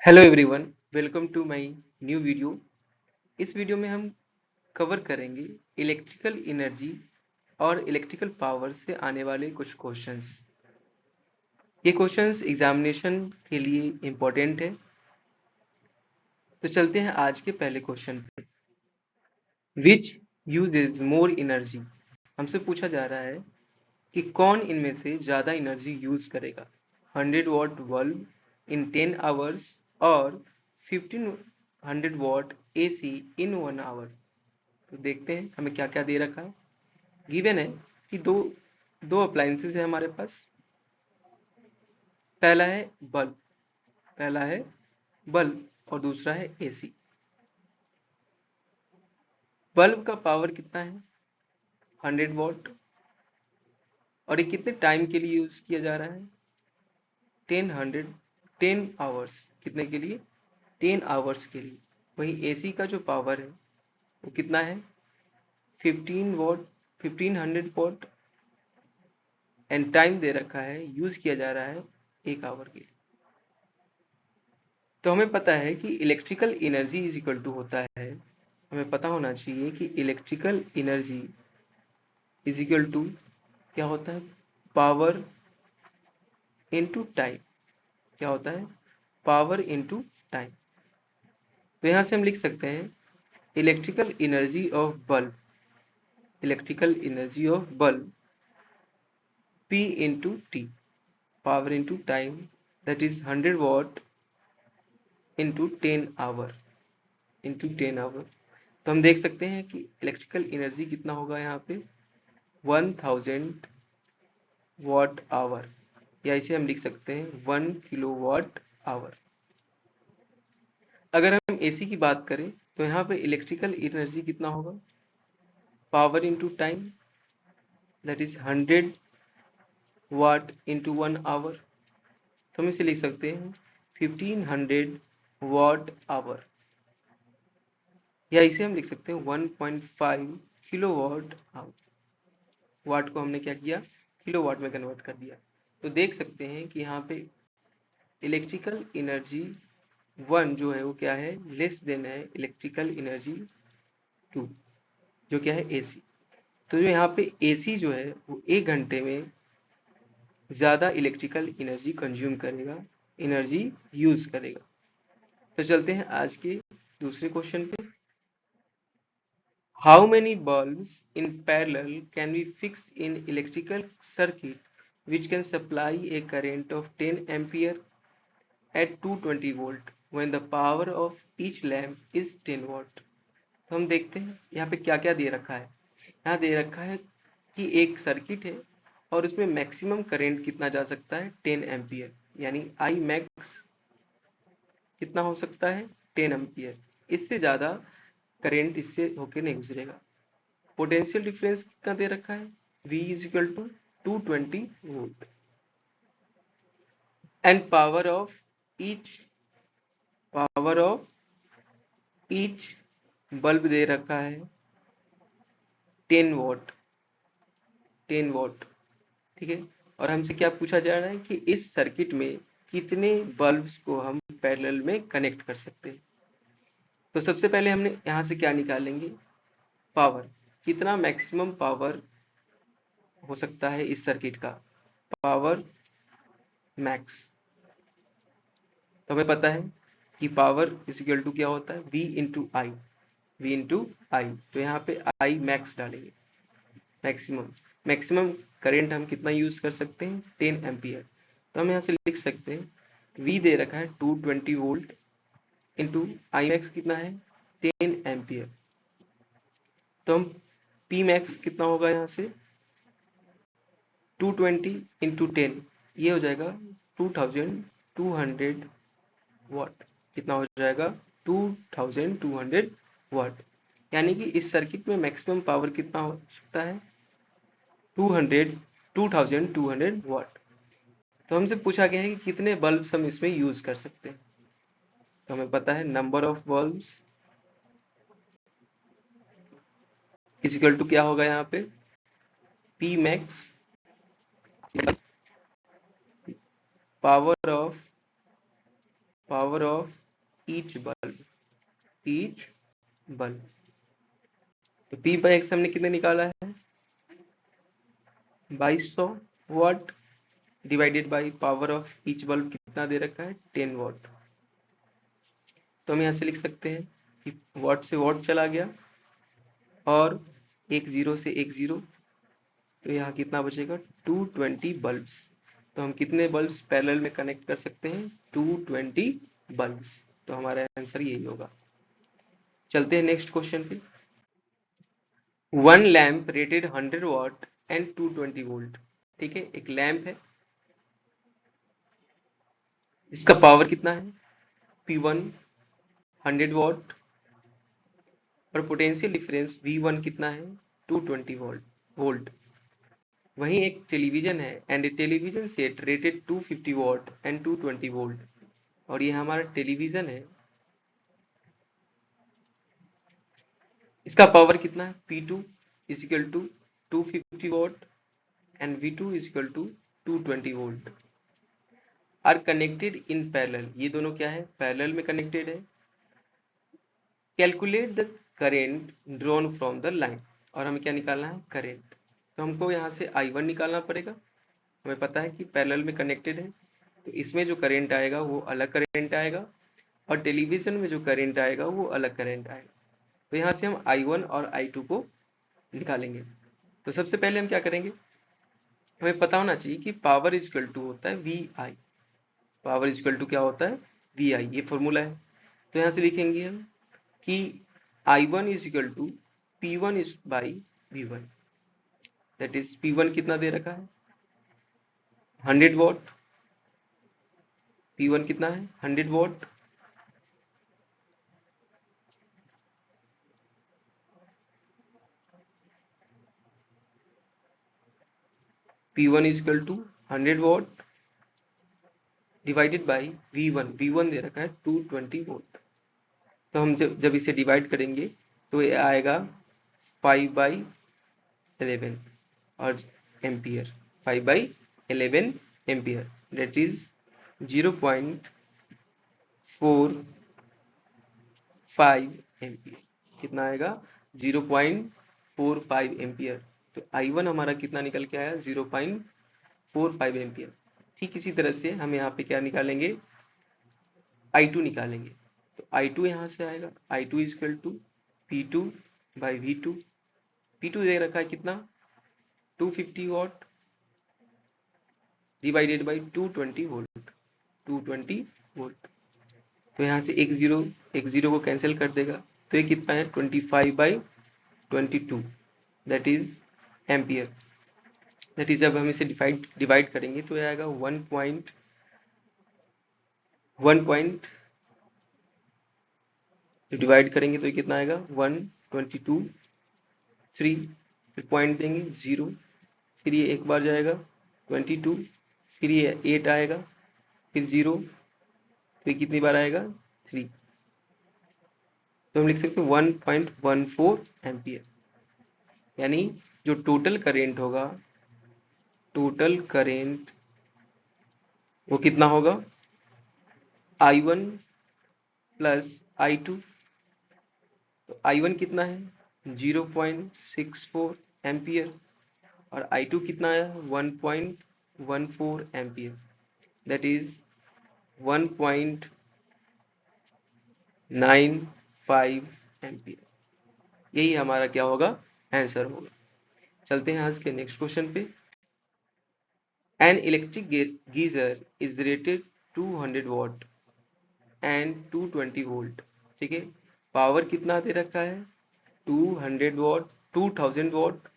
Hello everyone, welcome to my new video. इस video में हम कवर करेंगे इलेक्ट्रिकल एनर्जी और इलेक्ट्रिकल पावर से आने वाले कुछ क्वेश्चंस। ये क्वेश्चंस एग्जामिनेशन के लिए इम्पोर्टेंट है। तो चलते हैं आज के पहले क्वेश्चन पे। विच यूजेज मोर एनर्जी? हमसे पूछा जा रहा है कि कौन इनमें से ज़्यादा एनर्जी यूज करेगा, 100 वॉट बल्ब इन 10 आवर्स और 1500 वॉट एसी इन 1 आवर। तो देखते हैं हमें क्या क्या दे रखा है। गिवन है कि दो दो अप्लायंसेस है हमारे पास। पहला है बल्ब पहला है बल्ब और दूसरा है एसी। बल्ब का पावर कितना है? 100 वॉट। और ये कितने टाइम के लिए यूज किया जा रहा है? 10 आवर्स। कितने के लिए? 10 आवर्स के लिए। वही एसी का जो पावर है वो कितना है? 15 वॉट, 1500 वॉट। एंड टाइम दे रखा है, यूज किया जा रहा है 1 आवर के लिए। तो हमें पता है कि electrical energy is equal to होता है, हमें पता होना चाहिए कि electrical energy is equal to क्या होता है? Power into time. क्या होता है? Power into time. तो यहां से हम लिख सकते हैं electrical energy of bulb, electrical energy of bulb P into T, power into time, that is 100 watt into 10 hour into 10 hour. तो हम देख सकते हैं कि इलेक्ट्रिकल एनर्जी कितना होगा यहाँ पे? 1000 वॉट आवर, या इसे हम लिख सकते हैं 1 किलोवाट आवर। अगर हम एसी की बात करें तो यहाँ पे इलेक्ट्रिकल एनर्जी कितना होगा? Power into time, that is 100 watt into 1 hour. तो हम इसे लिख सकते हैं 1500 वॉट आवर, या इसे हम लिख सकते हैं 1.5 किलोवाट आवर। वाट को हमने क्या किया? किलोवाट में कन्वर्ट कर दिया। तो देख सकते हैं कि यहाँ पे इलेक्ट्रिकल एनर्जी 1 जो है वो क्या है? लेस देन है इलेक्ट्रिकल एनर्जी 2 जो क्या है? एसी। तो जो यहाँ पे एसी जो है वो 1 घंटे में ज़्यादा इलेक्ट्रिकल एनर्जी कंज्यूम करेगा, एनर्जी यूज करेगा। तो चलते हैं आज के दूसरे क्वेश्चन पे। How many bulbs in parallel can be fixed in electrical circuit which can supply a current of 10 ampere at 220 volt when the power of each lamp is 10 watt? तो हम देखते हैं यहाँ पे क्या क्या दे रखा है। यहाँ दे रखा है कि एक सर्किट है और उसमें मैक्सिमम करंट कितना जा सकता है? 10 एम्पियर, यानी आई मैक्स कितना हो सकता है? 10 एम्पियर। इससे ज़्यादा करंट इससे होके नहीं गुजरेगा। पोटेंशियल डिफरेंस कितना दे रखा है? V is equal to 220 volt. And power of each bulb दे रखा है 10 वॉट, 10 वॉट। ठीक है। और हमसे क्या पूछा जा रहा है कि इस सर्किट में कितने बल्ब्स को हम पैरेलल में कनेक्ट कर सकते हैं। तो सबसे पहले हमने यहाँ से क्या निकालेंगे? पावर। कितना मैक्सिमम पावर हो सकता है इस सर्किट का? Power max. तो हमें पता है कि पावर इज इक्वल टू क्या होता है? V इंटू आई, V इंटू आई। तो यहाँ पे आई मैक्स डालेंगे, मैक्सिमम। मैक्सिमम करेंट हम कितना यूज कर सकते हैं? 10 एम्पियर। तो हम यहाँ से लिख सकते हैं V दे रखा है 220 वोल्ट इंटू आई मैक्स कितना है? 10 एम्पियर। तो हम P मैक्स कितना होगा यहाँ से? 220 इंटू 10, ये हो जाएगा 2200 वॉट। कितना हो जाएगा? 2200 वॉट। यानी कि इस सर्किट में मैक्सिमम पावर कितना हो सकता है? 2200 वॉट। तो हमसे पूछा गया है कि कितने बल्ब्स हम इसमें यूज कर सकते हैं। तो हमें पता है number of bulbs is equal to क्या होगा यहाँ पे? P max power of power of each bulb. तो P बाई एक्स हमने कितने निकाला है, 2200 watt, divided by power of each bulb कितना दे रखा है, 10 वाट। तो हम यहाँ से लिख सकते हैं कि वाट से वाट चला गया और एक जीरो से एक जीरो, तो यहाँ कितना बचेगा, 220 बल्ब्स। तो हम कितने बल्ब्स पैरेलल में कनेक्ट कर सकते हैं, 220 बल्ब्स। तो हमारा आंसर यही होगा। चलते हैं नेक्स्ट क्वेश्चन पे। One lamp rated 100 watt and 220 volt. ठीक है, एक लैम्प है, इसका पावर कितना है, P1 100 वाट और पोटेंशियल डिफरेंस V1 कितना है, 220 वोल्ट। वहीं एक टेलीविजन है and a television set rated 250 watt and 220 volt. और ये हमारा टेलीविजन है, इसका पावर कितना है, P2 is equal to 250 watt and V2 is equal to 220 volt. Are connected in parallel, ये दोनों क्या है, पैरेलल में कनेक्टेड है। Calculate the current drawn from the line, और हमें क्या निकालना है, करेंट। तो हमको यहाँ से I1 निकालना पड़ेगा, हमें पता है कि पैरेलल में कनेक्टेड है, तो इसमें जो करंट आएगा वो अलग करंट आएगा और टेलीविजन में जो करंट आएगा वो अलग करंट आएगा। तो यहाँ से हम I1 और I2 को निकालेंगे। तो सबसे पहले हम क्या करेंगे, हमें पता होना चाहिए कि पावर इजकल टू होता है VI। पावर इजकल टू क्या होता है, VI, ये फॉर्मूला है। तो यहाँ से लिखेंगे हम कि I1 is equal to P1 is by V1, that is P1 कितना दे रखा है, 100 वॉट। P1 कितना है, 100 watt, P1 is equal to 100 watt divided by V1 दे रखा है 220 वोल्ट। तो हम जब इसे डिवाइड करेंगे तो ये आएगा 5/11 और ampere, 5/11 ampere, that is 0.45 ampere. कितना आएगा, 0.45 एम्पियर। तो I1 हमारा कितना निकल के आया, 0.45 एम्पियर। ठीक इसी तरह से हम यहाँ पे क्या निकालेंगे, I2 निकालेंगे। तो I2 यहाँ से आएगा, I2 is equal to P2 by V2। P2 दे रखा है कितना, 250 what divided by 220 volt, 220 volt. तो यहाँ से एक जीरो को कैंसिल कर देगा, तो ये कितना है, 25/22, that is ampere. That is जब हम इसे डिवाइड करेंगे तो ये आएगा 1 पॉइंट डिवाइड करेंगे तो ये कितना आएगा, 122.3, फिर पॉइंट देंगे 0, फिर ये एक बार जाएगा 22, फिर ये 8 आएगा, फिर 0, फिर कितनी बार आएगा, 3। तो हम लिख सकते हैं 1.14 एम्पियर। यानी जो टोटल करेंट होगा, टोटल करेंट वो कितना होगा, I1 प्लस I2। तो I1 कितना है, 0.64 एम्पियर और I2 कितना है, 1.14 एम्पियर, दैट इज 1.95 एम्पियर। यही हमारा क्या होगा, आंसर होगा। चलते हैं आज के नेक्स्ट क्वेश्चन पे। An electric geyser is rated 200 what and 220 volt. ठीक है, पावर कितना दे रखा है, 200 वॉट, 2000 वॉट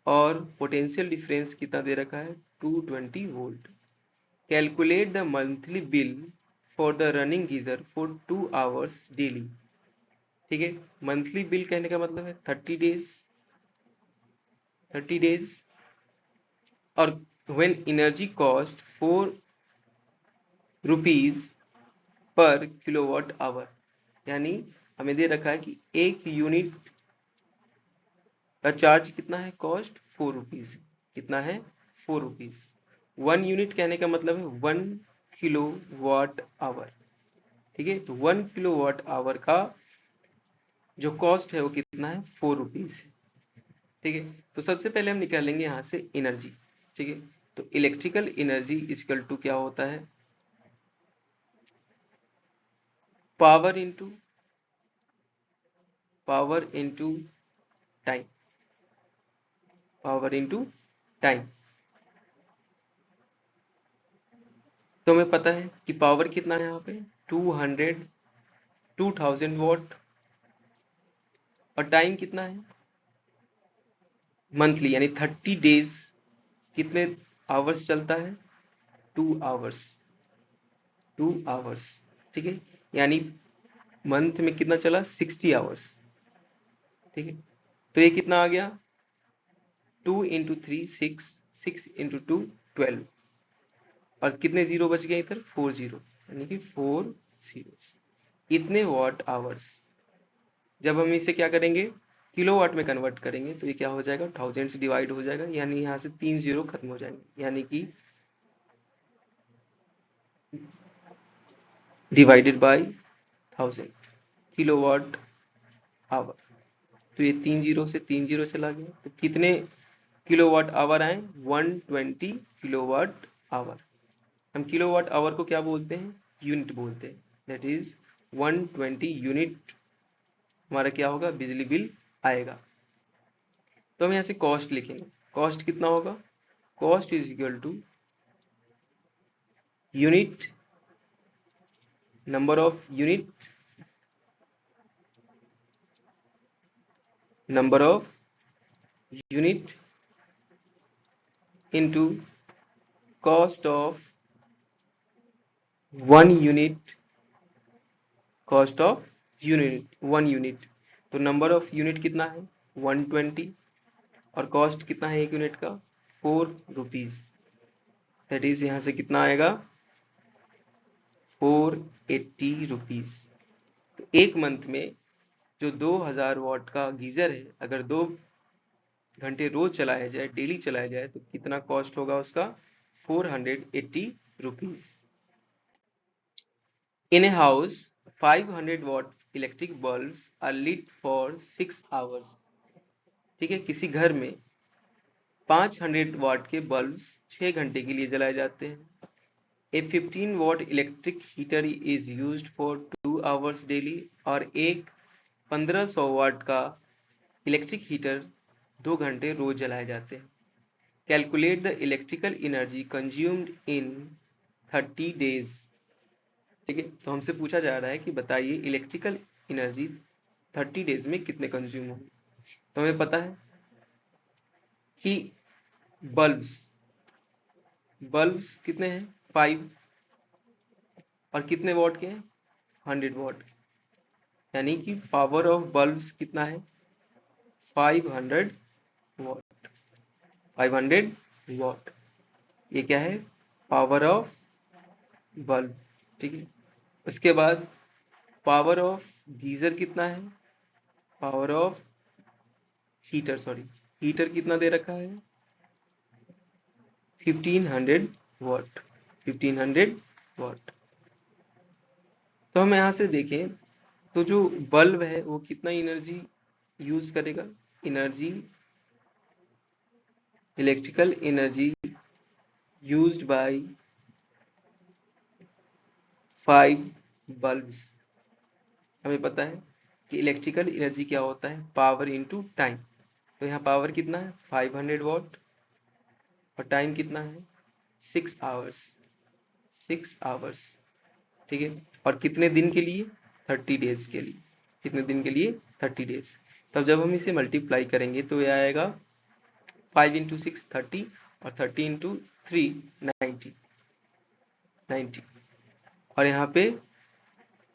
और पोटेंशियल डिफरेंस कितना दे रखा है, 220 volt. Calculate the monthly bill for the running geyser for 2 hours daily. ठीक है, मंथली बिल कहने का मतलब है 30 डेज और when energy cost 4 rupees per kilowatt hour. यानी हमें दे रखा है कि एक यूनिट का चार्ज कितना है, कॉस्ट 4 रुपीज, कितना है, 4 रुपीज। 1 यूनिट कहने का मतलब है 1 किलो वाट आवर। ठीक है। तो 1 किलोवाट आवर का जो कॉस्ट है वो कितना है, 4 रुपीज है। ठीक है। तो सबसे पहले हम निकालेंगे यहाँ से एनर्जी। ठीक है। तो इलेक्ट्रिकल एनर्जी इक्वल टू क्या होता है, power into time, power into time. तो हमें पता है कि पावर कितना है यहाँ पे 2000 और टाइम कितना है मंथली, यानी 30 डेज कितने आवर्स चलता है, 2 आवर्स, 2 आवर्स। ठीक है। यानी मंथ में कितना चला, 60 आवर्स। ठीक है। तो ये कितना आ गया, 2 × 3 6, 6 × 2 12, और कितने जीरो बच गए इधर, 4 जीरो, यानी कि 4 जीरो, इतने वॉट आवर्स। जब हम इसे क्या करेंगे, किलोवाट में कन्वर्ट करेंगे तो ये क्या हो जाएगा, 1000 से डिवाइड हो जाएगा, यानी यहाँ से 3 जीरो खत्म हो जाएंगे, यानी कि डिवाइडेड बाई 1000 किलोवाट आवर। तो ये 3 जीरो से 3 जीरो चला गया, तो कितने किलोवाट आवर आए, 120 किलोवाट आवर। हम किलोवाट आवर को क्या बोलते हैं, यूनिट बोलते हैं। दैट इज 120 यूनिट हमारा क्या होगा, बिजली बिल आएगा। तो हम यहाँ से कॉस्ट लिखेंगे, कॉस्ट कितना होगा, cost is equal to unit, number of unit, number of unit into cost of 1 unit, cost of unit 1 unit. तो नंबर ऑफ यूनिट कितना है 120, और कॉस्ट कितना है 1 यूनिट का, 4 रुपीज। दैट इज यहाँ से कितना आएगा, 480 रुपीज। तो एक मंथ में जो 2000 वॉट का गीजर है, अगर 2 घंटे रोज चलाया जाए, डेली चलाया जाए, तो कितना कॉस्ट होगा उसका, 480 rupees. In a house 500 watt electric bulbs are lit for 6 hours. ठीक है। किसी घर में 500 वाट के बल्ब्स 6 घंटे के लिए जलाए जाते हैं। ए 15 what electric heater is used for 2 hours daily, और एक 1500 वाट का इलेक्ट्रिक हीटर 2 घंटे रोज जलाए जाते हैं। Calculate the electrical energy consumed in 30 days. ठीक है। तो हमसे पूछा जा रहा है कि बताइए इलेक्ट्रिकल एनर्जी 30 डेज में कितने कंज्यूम होंगे। तो हमें पता है कि बल्ब्स बल्ब्स कितने हैं, 5, और कितने वॉट के हैं, 100 वॉट। यानी कि पावर ऑफ बल्ब्स कितना है, 500 वॉट, 500 वॉट। ये क्या है, पावर ऑफ बल्ब। ठीक है। उसके बाद पावर ऑफ गीजर कितना है, power of heater, sorry, heater कितना दे रखा है, 1500 वॉट, 1500 वॉट। तो हम यहाँ से देखें तो जो बल्ब है वो कितना एनर्जी यूज करेगा, energy, electrical energy used by 5 bulbs. हमें पता है कि इलेक्ट्रिकल एनर्जी क्या होता है, पावर इंटू टाइम। तो यहाँ पावर कितना है 500 वॉट, और टाइम कितना है 6 आवर्स, 6 आवर्स। ठीक है। और कितने दिन के लिए, 30 डेज के लिए, कितने दिन के लिए, 30 डेज। तब जब हम इसे मल्टीप्लाई करेंगे तो ये आएगा 5 × 6 30, और 30 × 3 90, 90। और यहाँ पे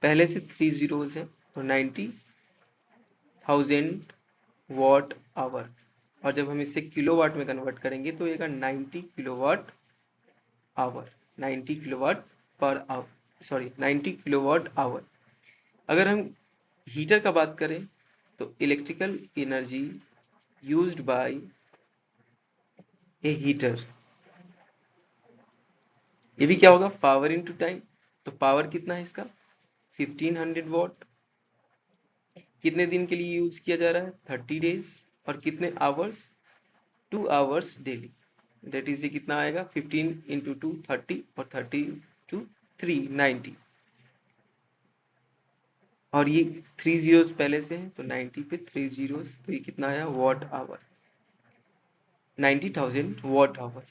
पहले से 3 जीरोज है, तो 90,000 वॉट आवर। और जब हम इसे किलोवाट में कन्वर्ट करेंगे तो ये 90 kilowatt our, 90 kilowatt per our, sorry 90 kilowatt our. अगर हम हीटर का बात करें तो electrical energy used by A heater, ये भी क्या होगा, पावर इनटू टाइम। तो पावर कितना है इसका 1500 वॉट। कितने दिन के लिए यूज किया जा रहा है? 30 डेज। और कितने hours? 2 hours daily. That is ये कितना आएगा? 15 इंटू 2 30 और 30 टू 3 90। और ये 3 जीरोस पहले से हैं तो 90 पे 3 जीरोस, तो ये कितना आया? Watt hour. 90,000 watt hour.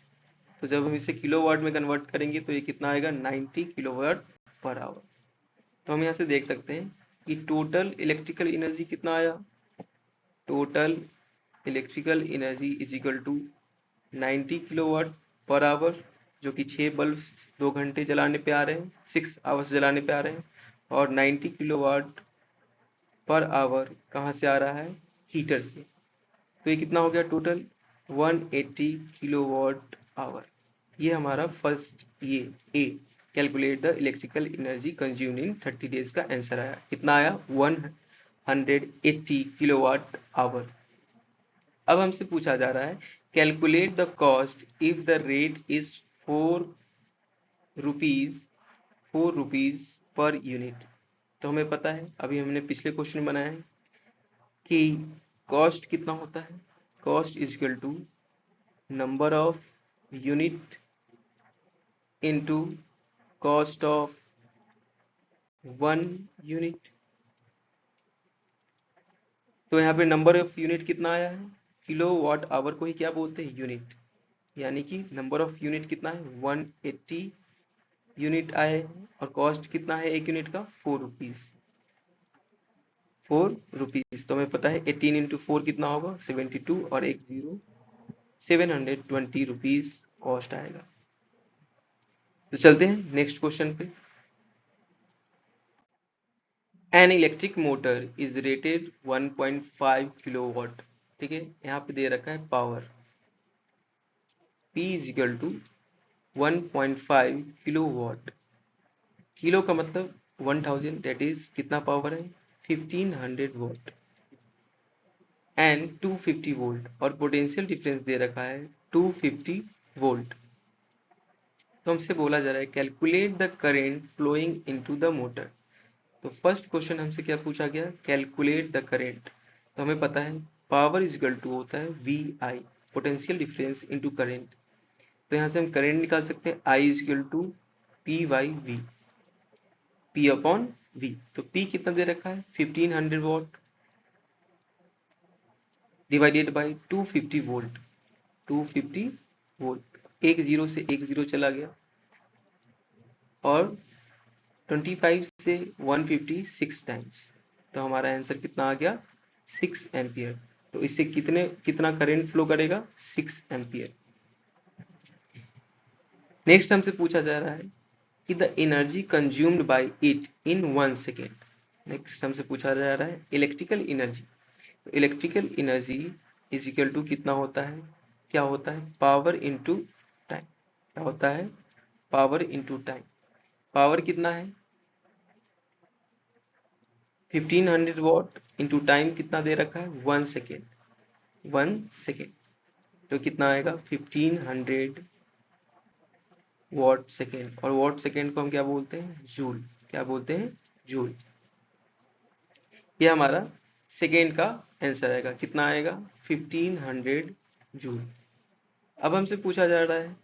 तो जब हम इसे किलोवाट में कन्वर्ट करेंगे तो ये कितना आएगा? 90 किलोवाट पर आवर। तो हम यहाँ से देख सकते हैं कि टोटल इलेक्ट्रिकल एनर्जी कितना आया? Total electrical energy is equal to 90 kilowatt per hour, जो कि 6 बल्ब 2 घंटे जलाने पे आ रहे हैं, 6 आवर्स जलाने पे आ रहे हैं। और 90 किलोवाट पर आवर कहाँ से आ रहा है? हीटर से। तो ये कितना हो गया टोटल? 180 kilowatt hour. ये हमारा फर्स्ट ये ए calculate the electrical energy consumed in 30 days का आंसर आया। कितना आया? 180 किलोवाट आवर। अब हमसे पूछा जा रहा है calculate the cost if the rate is 4 rupees per unit. तो हमें पता है, अभी हमने पिछले क्वेश्चन बनाया है कि कॉस्ट कितना होता है? Cost is equal to number of unit into cost of 1 unit. तो यहाँ पे नंबर ऑफ यूनिट कितना आया है? किलो वाट आवर को ही क्या बोलते हैं? यूनिट। यानी कि नंबर ऑफ यूनिट कितना है? 180 यूनिट आए हैं। और कॉस्ट कितना है एक यूनिट का? 4 रुपीज। 4 रुपीज। तो हमें पता है 18 इंटू 4 कितना होगा? 72 और एक जीरो 720 रुपीज कॉस्ट आएगा। तो चलते हैं नेक्स्ट क्वेश्चन पे। An electric motor is rated 1.5 kilowatt. ठीक है, यहाँ पे दे रखा है power P is equal to 1.5 kilowatt. Kilo का मतलब 1000, दैट इज कितना पावर है? 1500 वॉट एंड 250 वोल्ट। और पोटेंशियल डिफरेंस दे रखा है 250 वोल्ट। तो हमसे बोला जा रहा है calculate the current flowing into the motor. तो फर्स्ट क्वेश्चन हमसे क्या पूछा गया? Calculate the current. तो हमें पता है पावर इज इक्वल टू होता है V I, potential difference into current. तो यहाँ से हम करेंट निकाल सकते हैं I is equal to P by V, P upon V. तो पी कितना दे रखा है? 1500 watt divided by 250 volt. 250 volt, एक जीरो से एक जीरो चला गया। और 25 से 156 टाइम्स। तो हमारा आंसर कितना आ गया? 6 एम्पियर। तो इससे कितना करंट फ्लो करेगा? 6 एम्पियर। नेक्स्ट हमसे पूछा जा रहा है कि the energy consumed by it in 1 second. Next हमसे पूछा जा रहा है इलेक्ट्रिकल एनर्जी। तो electrical energy is equal to कितना होता है? क्या होता है? Power into time. क्या होता है? Power into time. पावर कितना है? 1500 वॉट इंटू टाइम कितना दे रखा है? 1 सेकेंड। 1 सेकेंड। तो कितना आएगा? 1500 वॉट सेकेंड। और वॉट सेकेंड को हम क्या बोलते हैं? जूल। क्या बोलते हैं? जूल। ये हमारा सेकेंड का आंसर आएगा। कितना आएगा? 1500 जूल। अब हमसे पूछा जा रहा है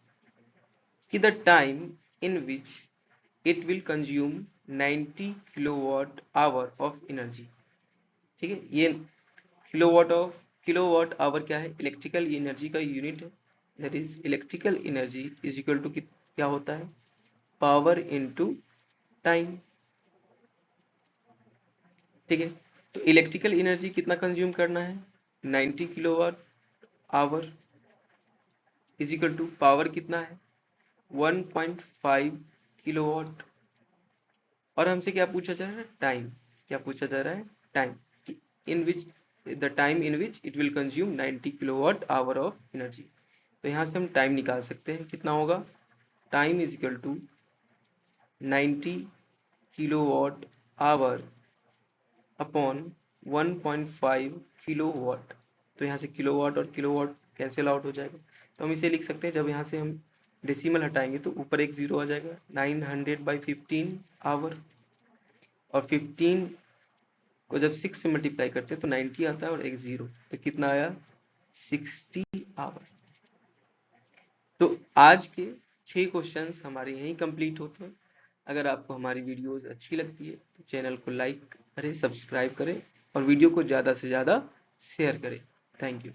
कि the time in which it will consume 90 kilowatt hour of energy. ठीक है, ये किलोवाट आवर क्या है? इलेक्ट्रिकल एनर्जी का यूनिट है। That is electrical energy is equal to क्या होता है? Power into time. ठीक है, तो इलेक्ट्रिकल एनर्जी कितना कंज्यूम करना है? 90 kilowatt hour is equal to power कितना है? 1.5 किलोवाट। और हमसे क्या पूछा जा रहा है? टाइम। क्या पूछा जा रहा है? Time in which the time in which it will consume 90 kilowatt hour of energy. तो यहाँ से हम टाइम निकाल सकते हैं। कितना होगा? Time is equal to 90 kilowatt hour upon 1.5 kilowatt. तो यहाँ से किलोवाट और किलोवाट कैंसिल आउट हो जाएगा। तो हम इसे लिख सकते हैं, जब यहाँ से हम डेसिमल हटाएंगे तो ऊपर एक जीरो आ जाएगा। 900 बाई 15 आवर। और 15 को जब 6 से मल्टीप्लाई करते हैं तो 90 आता है और एक 0, तो कितना आया 60 आवर। तो आज के 6 क्वेश्चंस हमारे यहीं कंप्लीट होते हैं। अगर आपको हमारी वीडियोस अच्छी लगती है तो चैनल को लाइक करें, सब्सक्राइब करें और वीडियो को ज़्यादा से ज़्यादा शेयर करें। Thank you.